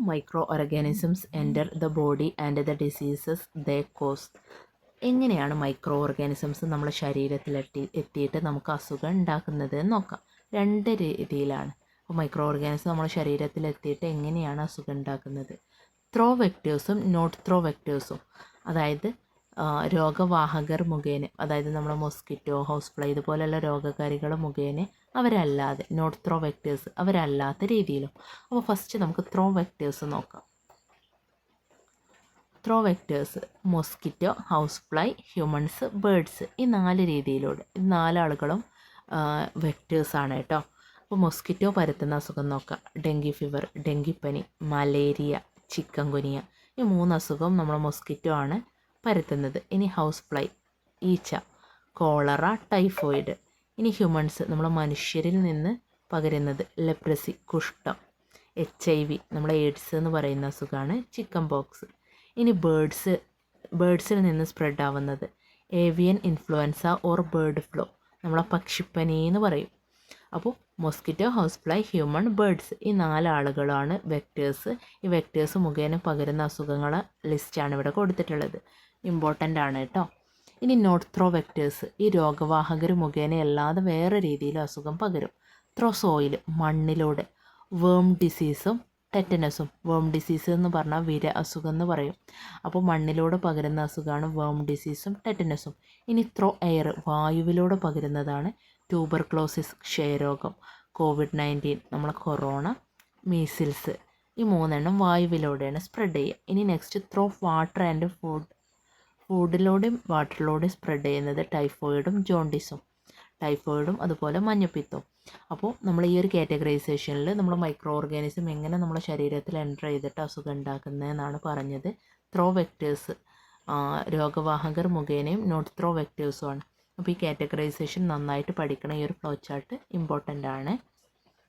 Micro organisms enter the body and the diseases they cause. എങ്ങനെയാണ് micro organisms നമ്മുടെ ശരീരത്തിൽ എത്തിയിട്ട് നമുക്ക് അസുഖം ഉണ്ടാക്കുന്നത് എന്ന് നോക്കാം. രണ്ട് രീതിയിലാണ്. അപ്പോൾ മൈക്രോ ഓർഗാനിസം നമ്മുടെ ശരീരത്തിൽ എത്തിയിട്ട് എങ്ങനെയാണ് അസുഖം ഉണ്ടാക്കുന്നത്? ത്രോ വെക്ടേഴ്സും നോട്ട് ത്രോ വെക്ടേഴ്സും, അതായത് രോഗവാഹകർ മുഖേന, അതായത് നമ്മുടെ മൊസ്കിറ്റോ, ഹൗസ് ഫ്ലൈ ഇതുപോലെയുള്ള രോഗകാരികൾ മുഖേന, അവരല്ലാതെ നോട്ട് ത്രോ വെക്ടേഴ്സ് അവരല്ലാത്ത രീതിയിലും. അപ്പോൾ ഫസ്റ്റ് നമുക്ക് ത്രോ വെക്ടേഴ്സ് നോക്കാം. Through vectors mosquito, house fly, humans, birds, ഈ 4 രീതിയിലൂടെ. ഈ 4 ആളുകളും വെക്ടേഴ്സാണ് കേട്ടോ. അപ്പോൾ മൊസ്കിറ്റോ പരത്തുന്ന അസുഖം നോക്കാം. ഡെങ്കി ഫീവർ, ഡെങ്കിപ്പനി, മലേറിയ, ചിക്കൻ ഗുനിയ, ഈ 3 അസുഖം നമ്മുടെ മൊസ്കിറ്റോ ആണ് പരത്തുന്നത്. ഇനി ഹൗസ് ഫ്ലൈ, ഈച്ച, കോളറ, ടൈഫോയിഡ്. ഇനി ഹ്യൂമൺസ്, നമ്മുടെ മനുഷ്യരിൽ നിന്ന് പകരുന്നത് ലെപ്രസി, കുഷ്ഠം, HIV, നമ്മുടെ എയ്ഡ്സ് എന്ന് പറയുന്ന അസുഖമാണ് ചിക്കൻ പോക്സ്. ഇനി ബേഡ്സിൽ നിന്ന് സ്പ്രെഡ് ആവുന്നത് avian influenza or bird flu, നമ്മളെ പക്ഷിപ്പനി എന്ന് പറയും. അപ്പോൾ mosquito, house fly, human, birds, ഈ 4 ആളുകളാണ് വെക്ടേഴ്സ്. ഈ വെക്ടേഴ്സ് മുഖേന പകരുന്ന അസുഖങ്ങളെ ലിസ്റ്റാണ് ഇവിടെ കൊടുത്തിട്ടുള്ളത്. ഇമ്പോർട്ടൻ്റ് ആണ് കേട്ടോ. ഇനി നോട്ട് ത്രോ വെക്ടേഴ്സ്, ഈ രോഗവാഹകർ മുഖേന അല്ലാതെ വേറെ രീതിയിൽ അസുഖം പകരും. ത്രോ സോയിൽ, മണ്ണിലൂടെ. വേം ഡിസീസും ടെറ്റനസും. വേം ഡിസീസ് എന്ന് പറഞ്ഞാൽ വിര അസുഖം എന്ന് പറയും. അപ്പോൾ മണ്ണിലൂടെ പകരുന്ന അസുഖമാണ് വേം ഡിസീസും ടെറ്റനസും. ഇനി ത്രോ എയർ, വായുവിലൂടെ പകരുന്നതാണ് ട്യൂബർക്ലോസിസ്, ക്ഷയരോഗം, COVID-19, നമ്മളെ കൊറോണ, മീസിൽസ്. ഈ 3 വായുവിലൂടെയാണ് സ്പ്രെഡ് ചെയ്യുക. ഇനി നെക്സ്റ്റ് ത്രോ വാട്ടർ ആൻഡ് ഫുഡിലൂടെയും വാട്ടറിലൂടെയും സ്പ്രെഡ് ചെയ്യുന്നത് ടൈഫോയിഡും ജോണ്ടിസും. ടൈഫോയിഡും അതുപോലെ മഞ്ഞപ്പിത്തവും. അപ്പോൾ നമ്മൾ ഈ ഒരു കാറ്റഗറൈസേഷനിൽ നമ്മൾ മൈക്രോ ഓർഗാനിസം എങ്ങനെ നമ്മുടെ ശരീരത്തിൽ എൻ്റർ ചെയ്തിട്ട് അസുഖം ഉണ്ടാക്കുന്നതെന്നാണ് പറഞ്ഞത്. ത്രോ വെക്ടേഴ്സ് രോഗവാഹകർ മുഖേനയും നോട്ട് ത്രോ വെക്ടേഴ്സുമാണ്. അപ്പോൾ ഈ കാറ്റഗറൈസേഷൻ നന്നായിട്ട് പഠിക്കണം. ഈ ഒരു ഫ്ലോ ചാർട്ട് ഇമ്പോർട്ടൻ്റ് ആണ്.